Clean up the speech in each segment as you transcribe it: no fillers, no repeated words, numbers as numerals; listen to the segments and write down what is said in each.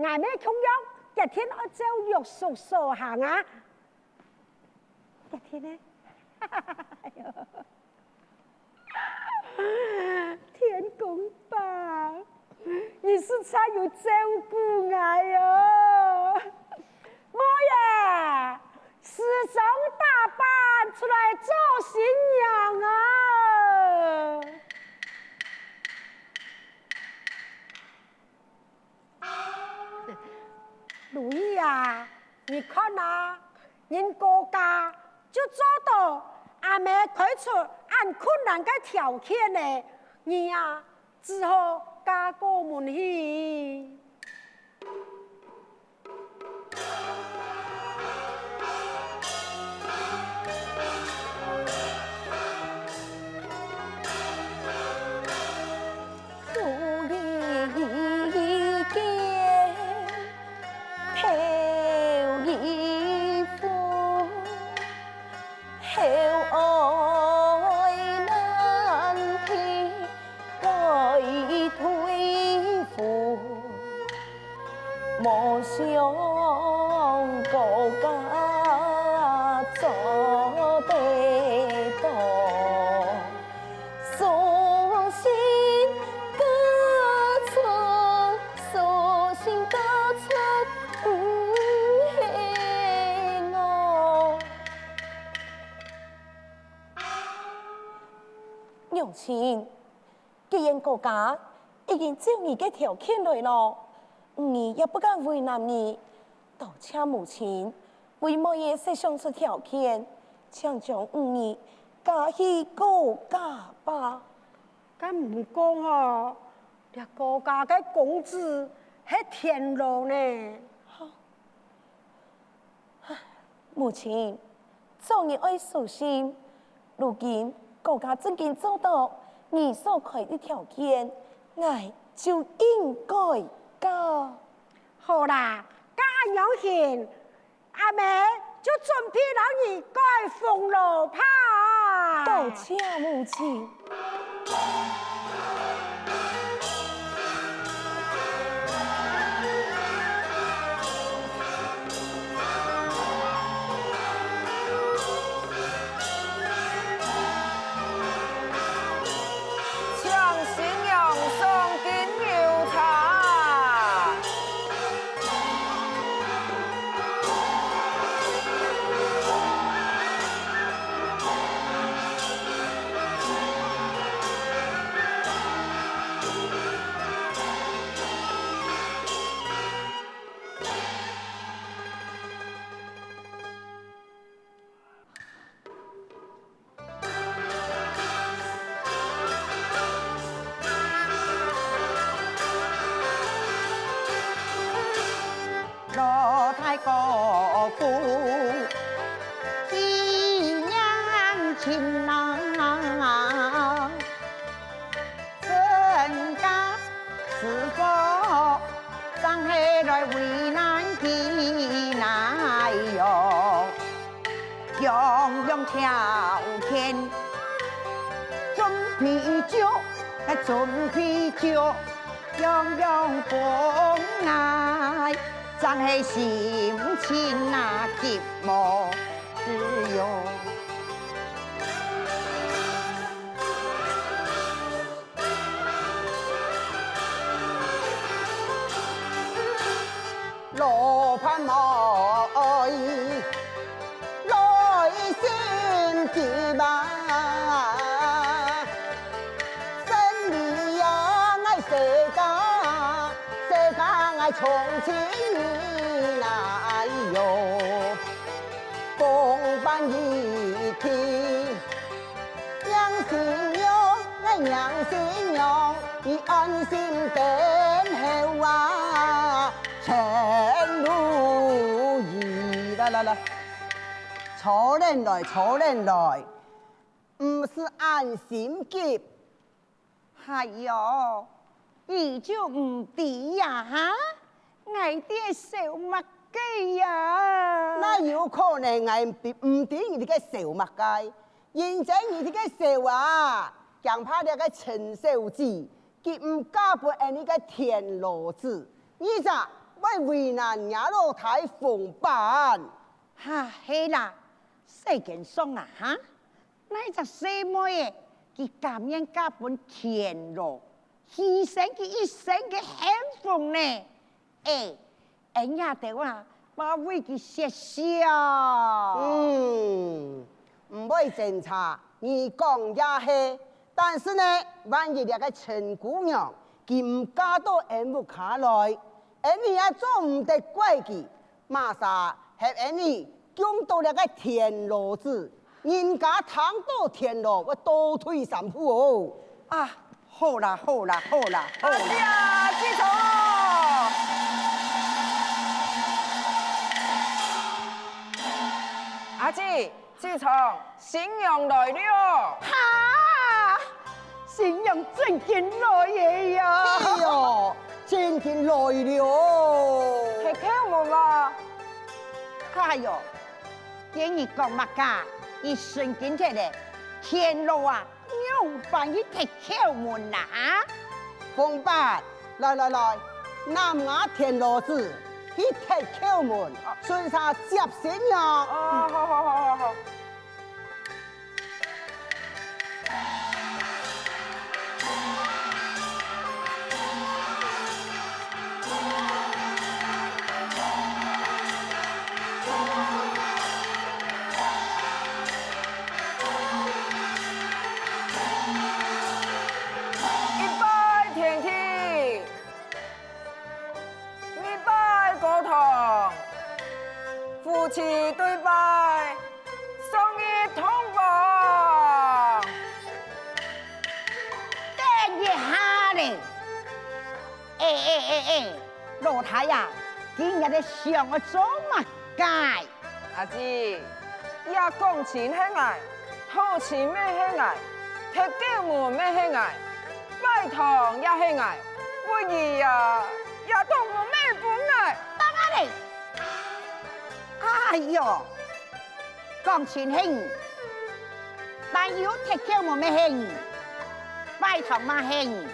俺们穷养，一天要走约束所行啊！一天呢？哎呦，天公吧，你是才有照顾我哟！我呀，时装打扮出来做新娘啊！如意啊，你看呐、人国家就做到阿妹开出按困难的条件呢，你呀、只好嫁过门去。莫想国家做得到，索性歌出，索性歌出我。娘亲，既然国家已经照你嘅条件来了。你也不敢为难你，倒请母亲为某嘢设想出条件，请将你嫁去国家吧。咁唔讲哦，这国家嘅工资系天路呢。母亲，做你爱小心。如今国家正经做到你所开的条件，我就应该。好啦，家养贤，阿妹就准备让你盖封楼帕。多谢母亲。国父一娘亲呐，陈家是否上海来为难的奈哟？样样条件，准啤酒，准啤酒，样样公爱。咱的心情那寂寞自由，罗盘莫来心急吧，生理呀爱世界爱重庆。哎呦，公办一听，娘心娘，娘心娘，你安心等候啊，全如意。来，错人来，不是安心急。哎呦，你就唔对呀哈？爱啲小麦鸡呀，那有可能爱唔掂你嘅小麦雞，現在你嘅小啊，強怕你嘅陳小子，佢唔嫁俾你嘅田螺子，你咋为为难伢老太奉办。哈，嘿啦，世间上啊哈，那只细妹耶，佢甘愿加本田螺，牺牲佢一生嘅幸福呢？人家哋話，我為佢寫笑。唔會偵查，你講也是。但是呢，萬一那個陳姑娘，佢唔嫁到人屋卡來，你也做唔得怪佢，馬上係你講到那個田螺子，人家躺到田螺，我倒退3步哦。啊，好啦好啦好啦好啦！哎呀，記錯！阿姊，自從新娘來了。哈，新娘真見來嘢呀！哎呦，真經來了。係敲門嘛？哎呦，見你講乜噶？一瞬間出嚟，天路啊，牛扮一踢敲門啊！奉辦，來，南亞田螺子，去踢敲門，順下接新娘。哦，好。一拜天地，一拜高堂，夫妻對拜，雙一同房。等一下咧，老太呀，今日你想我做乜解？阿姊，也講錢係愛，討錢咩係愛，踢腳門咩係愛，拜堂也係愛，不義啊，也當我咩本愛。等下你，哎呦，講錢興，但要踢腳冇咩興，拜堂嘛興，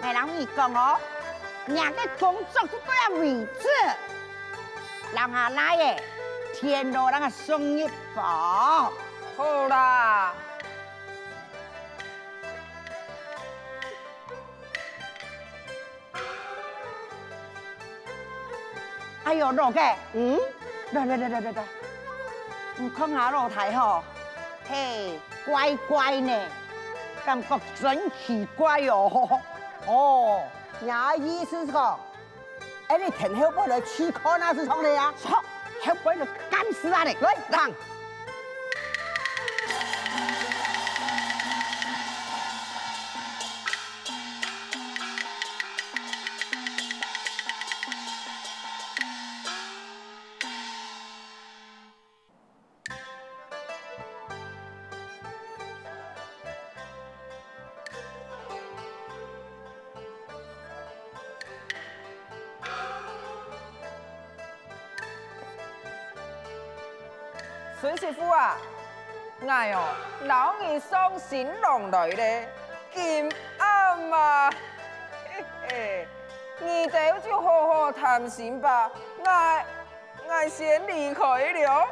咪諗住講我，人嘅工作都都要位置，讓下來嘅，天路讓佢送一房。好啦，哎呦，老嘅，來，唔看下老太嗬，嘿，乖呢，感覺真奇怪哦。哦，伢意思是講，你田後輩來去看那是從你啊？錯，後背就幹死啊你！來，讓。孫師傅啊，哎呦，老兒送新郎來咧，咁啱啊！嘿嘿，你哋就好好談心吧，我先離開了。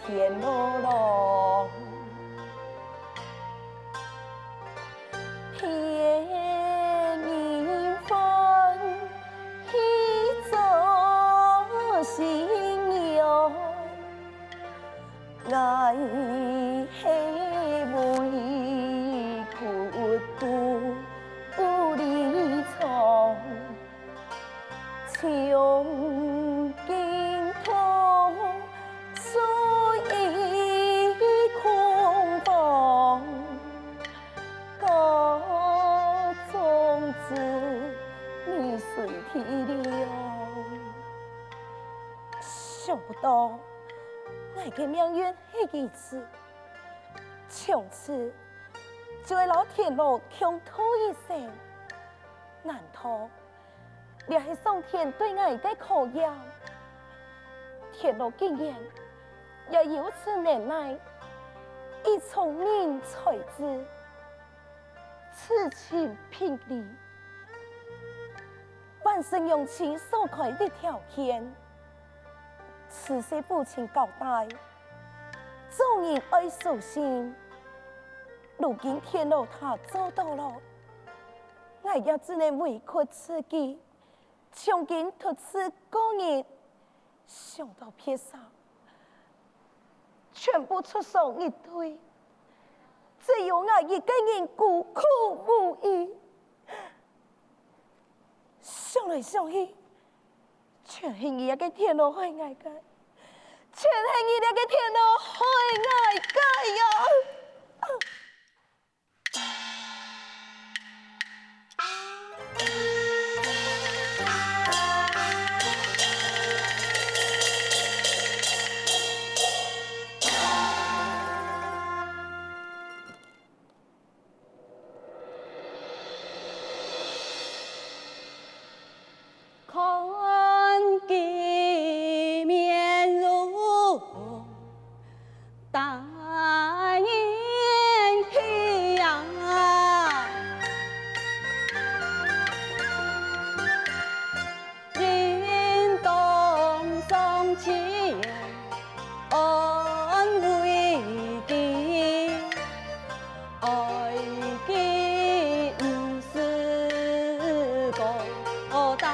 天罗罗，偏迎风去做新娘，爱黑为苦苦里藏。穷尽痛，所以空房。高种子你随体了，想不到我的命运是如此，从此就会老天路穷途一生，难道？也是上天对我的考验，天路竟然也如此难耐，以聪明才智，此情平理，万生用情所开的条件，此时父亲交代，众人爱守信，如今天路他做到了，我也只能委屈自己。从今独自过日，想到撇上，全部出手一堆，只有我一个人孤苦无依。想来想去，全是你那个天路害我的，全是你那个天路害我的呀！看见面如大雁飞呀，人动上前安慰的，爱的不是个担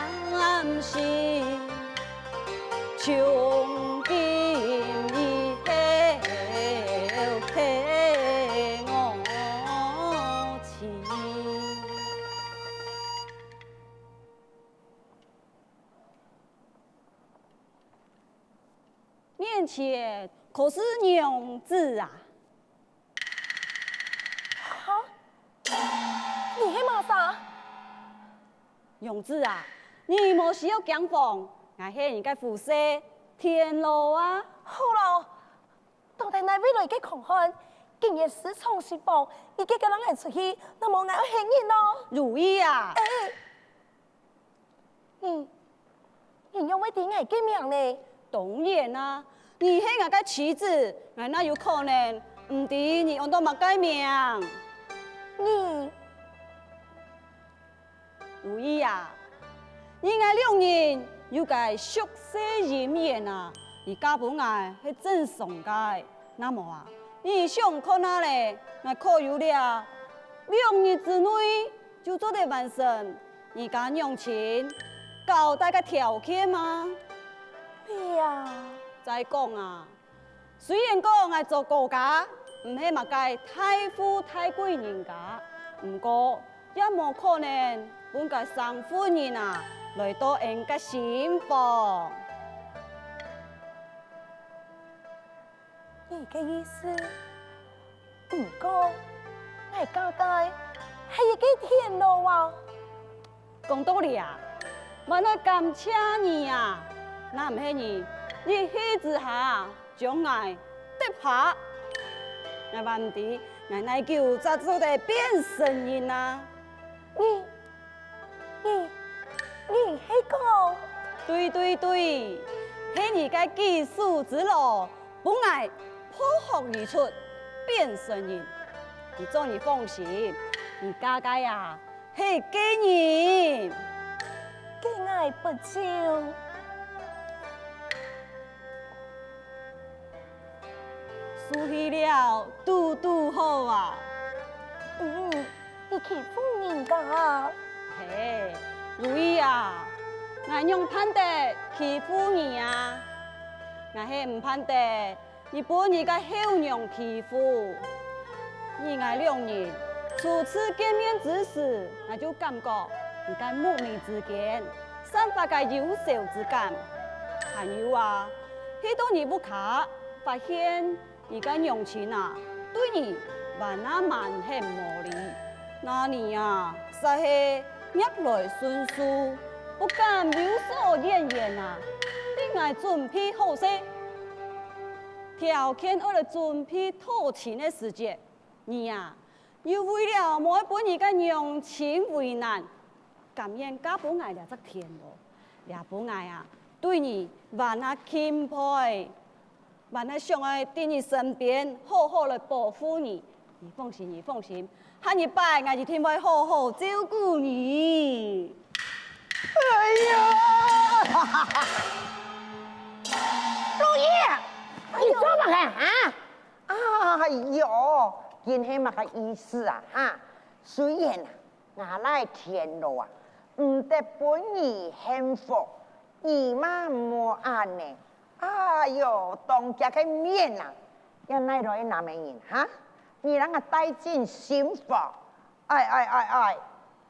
心，穷尽以后陪我情。面前可是娘子啊！哈，你是马啥？娘子啊，你莫需要惊慌，我是人家副社天路啊。好了，到底那未来的狂汉，竟然私闯私访，一个个人来出去，那么我要幸运咯。如意啊！你用为点爱嘅命呢？当然啊，你是我的妻子，我哪有可能唔知你按到乜改命？你如意啊，你爱两人有个熟悉姻缘啊，你嫁本爱是正常嘅。那么啊，你想看哪嘞？我可有了2日之内就做得完成，你家娘亲交代个条件吗？你呀，再讲啊，虽然讲我做国家，唔是乜个太富太贵人家，不过也冇可能本个上夫人啊来到人家新房。你嘅意思？不过，我家家系一个天路啊。讲道理啊，我来感谢你啊，那唔系你一气之下将我得下，我话唔知我乃叫咋做得变成人啊？你系讲？对对对，系你嘅技术之路，本来破壳而出，变成人。你做你放心，你家家呀系给人。嘅爱不就？输去了，拄好啊！你欺负人家。嘿，如意啊，俺用盼得欺负你啊，俺是唔盼得你把你个后娘欺负。你俺两人初次见面之时，我就感觉你个母女之间散发个优秀之感。还有啊，许多你不卡发现你个娘亲啊，对你还那蛮很无理。那你啊，实是逆来顺受，不敢有所怨言啊！你爱准备好些，条件为了准备讨亲的时节，你呀、又为了莫把你个娘亲为难，甘愿嫁不爱了这天咯，也不爱啊，对你还那钦佩，还那想爱在你身边好好来保护你。你放心，你放心，下一摆我一定会好好照顾你。哎呀！如意，你做乜嘅啊？哎呦，今天乜嘅意思啊？哈，雖然啊，我來田路啊，唔得本兒幸福，而媽冇安呢。哎呦，當家嘅面啊，原來來男人哈，你讓我帶進心房，哎，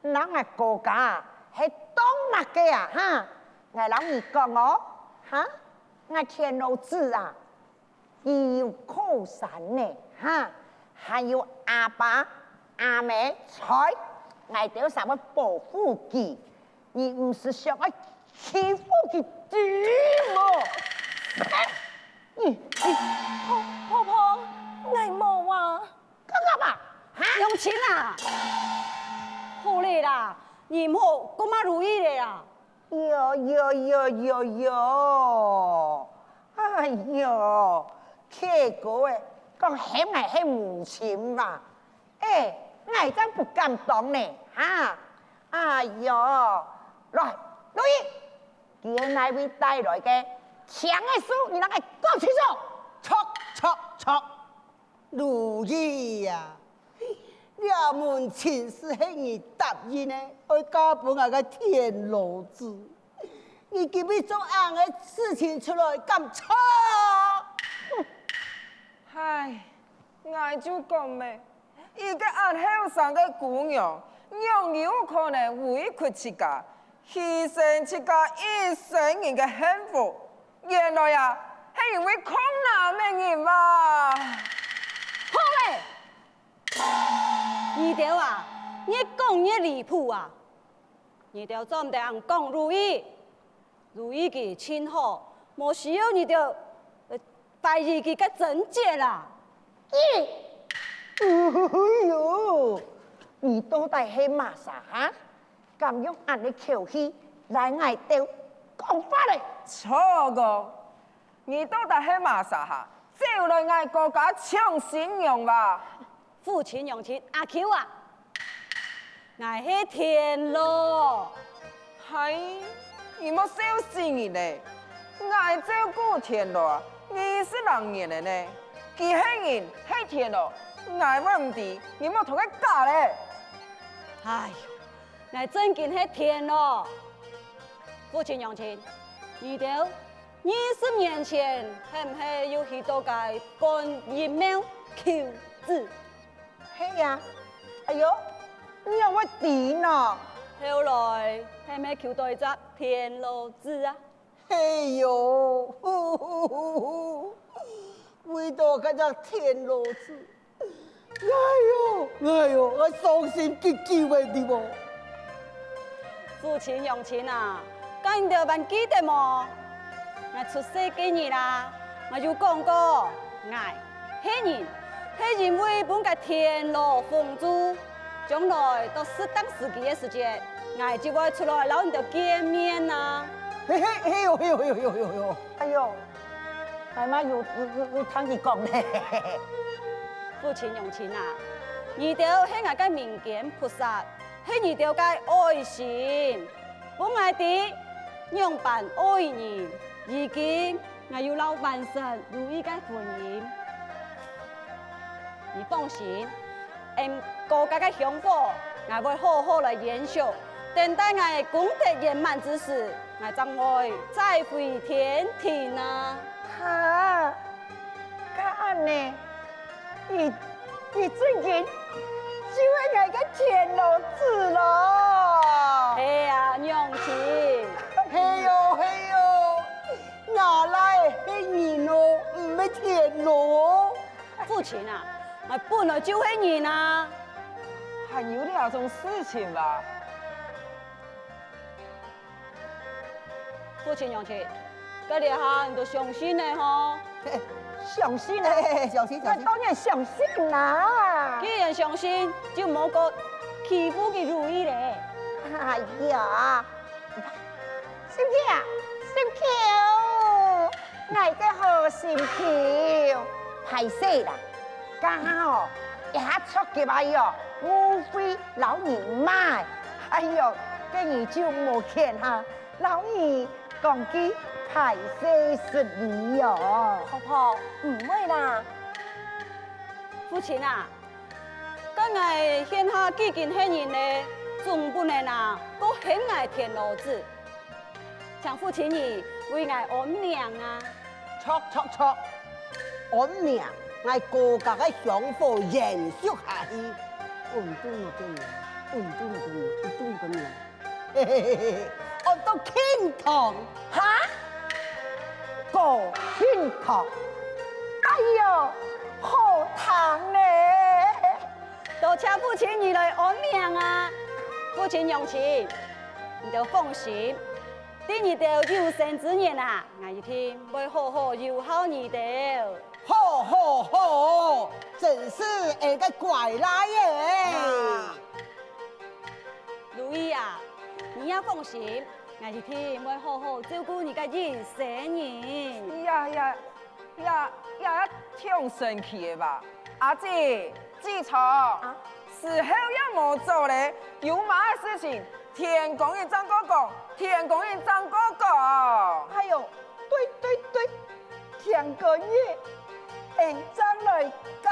咱個國家係當乜嘅啊？哈，我老你講我，哈，我田路子啊。有靠山呢，哈，还有阿爸、阿妹在，我都想要保护佢。你唔是想要欺负佢知么？婆婆，我冇啊。干嘛？哈？用钱啊！好嘞啦，你唔好咁嘛如意嘞啦。哟，哎呦！客哥诶，讲嫌我是母亲嘛？哎，我真不敢当呢，哈！哎呦，来，如意，今那位带来的强的书，你啷个讲清楚？错，如意呀，这门亲事是你答应的，要嫁给我个田螺子。你今日做案的事情出来，敢错？唉，我就讲咩，一个按后生的姑娘，样有可能委屈自家，牺牲自家一生人的幸福。原来啊，是因为困难的人嘛。好嘞，二条啊，越讲越离谱啊！二条做唔得人讲如意，如意嘅亲好，冇需要二条怀疑佢嘅真假啦。哎呦，你到底是嘛啥哈？敢用俺的口气来挨掉讲法嘞？错个，你到底是嘛啥哈？就来爱国家抢信用吧。父亲娘亲阿 Q 啊，我是田螺。嗨，你莫小心你嘞！爱照顾田螺，你是人年的呢，其他人黑田螺，爱问题，你莫同佢假嘞。哎呦，我真见是田螺。父亲娘亲，二条20年前是唔是有许多个干叶苗求子？是呀，哎呦，你让我弟呢？后来是咪求到一只田螺子啊？哎呦，为到嗰只田螺子，哎呦，我伤心极极的地方。父亲娘亲啊，咁你哋还记得么？我出世几年啦，我就讲过，爱系人为本个田螺封住，将来到适当时机嘅时间，我就会出来捞你哋见面啊。嘿，哎呦，妈妈有听你讲呢。父亲娘亲啊，二条系我嘅民间菩萨，系二条嘅爱心，本爱啲样扮爱人，如今我要老万神如意嘅婚姻。放心，国家的香火，我会好好来延续。等待我功德圆满之时，我将会再回天庭啊！哈，干呢？你最近就会来个天罗子咯？哎呀，娘亲，嘿哟嘿哟，哪来的人咯？唔係天羅？父亲啊，我本来就会你呢。还有那种事情吧？父亲娘亲，这里哈你都相信的吼。相信啊，相信相信。當然相信啦。既然相信，就冇個欺負嘅如意咧。哎呀，心跳，心跳，我嘅好心跳，係死啦！家下哦，一下出嘅吧喲，無非老二買，哎呦，跟你就冇見哈，老二講句排泄失禮喲。婆婆唔會啦，父親啊，今日獻下幾件黑人咧，總不能啊，都很愛田螺子。請父親你為愛安娘啊！錯，我命我國家嘅香火延續下去，穩住我嘅命，嘿嘿嘿嘿，我到天堂哈，過天堂，哎呦，好糖呢！都請父親你來安娘啊！父親娘親，你就放心。第二條有生之年啊，我一定會好好友好你的。好，真是一個怪奶耶！如意啊，你要放心，我一定會好好照顧你嘅人生年。呀，挺神奇的吧？阿姐，記錯，時候也冇做咧，有嘛事情？天公與張哥講，天公與張哥講。哎呦，對，天個月，天將來講。